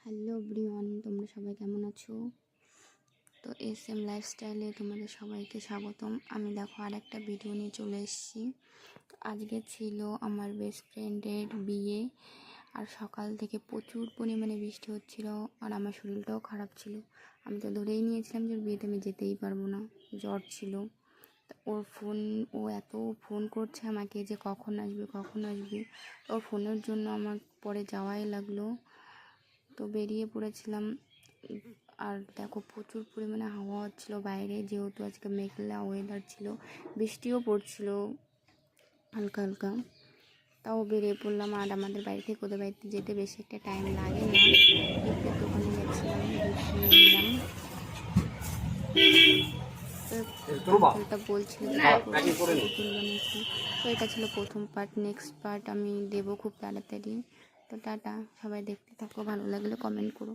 Hello everyone, তোমরা সবাই কেমন আছো? তো SM লাইফস্টাইলে তোমাদের সবাইকে স্বাগতম। আমি দেখো আর একটা ভিডিও নিয়ে চলে এসেছি। তো আজকে ছিল আমার বেস্ট ফ্রেন্ডের বিয়ে, আর সকাল থেকে প্রচুর পরিমাণে বৃষ্টি হচ্ছিল, আর আমার শরীরটাও খারাপ ছিল। আমি তো ধরেই নিয়েছিলাম যে বিয়েতে আমি যেতেই পারবো না, জ্বর ছিল। ও এত ফোন করছে আমাকে যে কখন আসবে। ওর ফোনের জন্য আমার পরে যাওয়াই লাগলো। তো বেরিয়ে পড়েছিলাম। আর দেখো প্রচুর পরিমাণে হাওয়া হচ্ছিলো বাইরে, যেহেতু আজকে মেঘলা ওয়েদার ছিল, বৃষ্টিও পড়ছিল হালকা হালকা। তাও বেরিয়ে পড়লাম। আর আমাদের বাড়ি থেকে ওদের বাড়িতে যেতে বেশি একটা টাইম লাগে না। গিফটের দোকানে গেছিলাম, গিফট নিয়ে নিলাম। তো বলছিল বানিয়েছি। তো এটা ছিল প্রথম পার্ট। নেক্সট পার্ট আমি দেবো খুব তাড়াতাড়ি। তো টাটা, সবাই দেখতে থাকো, ভালো লাগলে কমেন্ট করো।